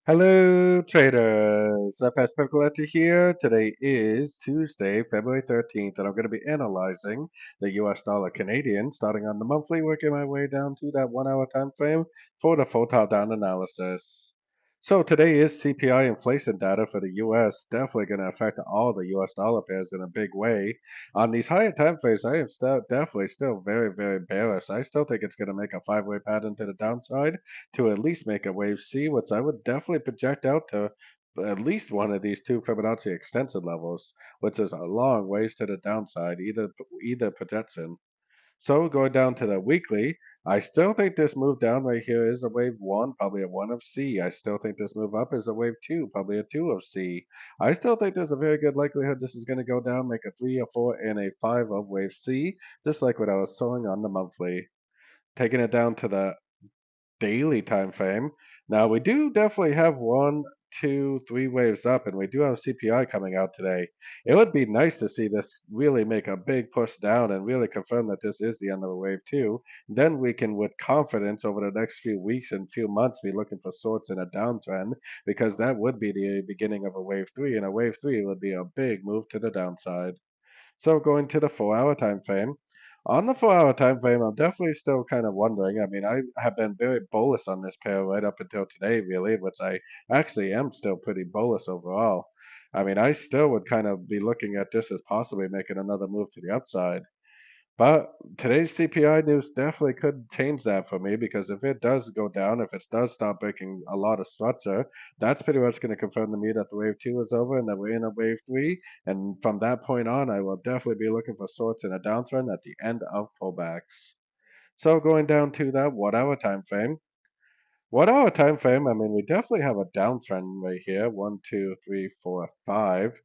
Hello, traders. FX Pip Collector here. Today is Tuesday, February 13th, and I'm going to be analyzing the US dollar Canadian, starting on the monthly, working my way down to that 1 hour time frame for the full top down analysis. So today is CPI inflation data for the US, definitely going to affect all the US dollar pairs in a big way. On these higher time frames, I am definitely still very bearish. I still think it's going to make a five-way pattern to the downside to at least make a wave C, which I would definitely project out to at least one of these two Fibonacci extension levels, which is a long ways to the downside, either projection. So going down to the weekly, I still think this move down right here is a wave one, probably a one of C. I still think this move up is a wave two, probably a two of C. I still think there's a very good likelihood this is going to go down, make a three, a four, and a five of wave C, just like what I was showing on the monthly. Taking it down to the daily time frame. Now we do definitely have one, two, three waves up, and we do have CPI coming out today. It would be nice to see this really make a big push down and really confirm that this is the end of a wave two. Then we can, with confidence, over the next few weeks and few months, be looking for sorts in a downtrend because that would be the beginning of a wave three, and a wave three would be a big move to the downside. So going to the 4 hour time frame. On the 4 hour time frame, I'm definitely still kind of wondering. I mean, I have been very bullish on this pair right up until today, really, which I actually am still pretty bullish overall. I mean, I still would kind of be looking at this as possibly making another move to the upside. But today's CPI news definitely could change that for me because if it does go down, if it does start breaking a lot of structure, that's pretty much going to confirm to me that the wave two is over and that we're in a wave three. And from that point on, I will definitely be looking for sorts in a downtrend at the end of pullbacks. So going down to that 1 hour time frame. 1 hour time frame, I mean, we definitely have a downtrend right here. One, two, three, four, five.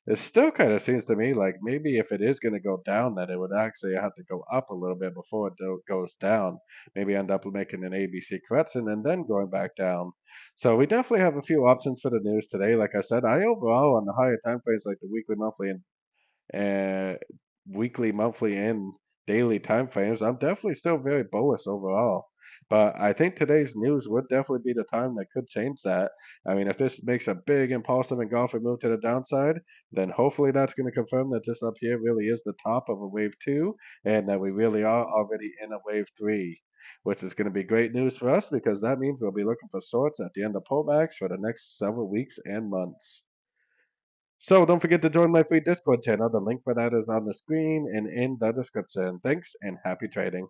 It still kind of seems to me like maybe if it is going to go down, that it would actually have to go up a little bit before it goes down. Maybe end up making an ABC correction and then going back down. So we definitely have a few options for the news today. Like I said, I overall on the higher time frames like the uh, weekly, monthly, and daily time frames, I'm definitely still very bullish overall. But I think today's news would definitely be the time that could change that. I mean, if this makes a big impulsive engulfing move to the downside, then hopefully that's going to confirm that this up here really is the top of a wave two and that we really are already in a wave three, which is going to be great news for us because that means we'll be looking for sorts at the end of pullbacks for the next several weeks and months. So don't forget to join my free Discord channel. The link for that is on the screen and in the description. Thanks and happy trading.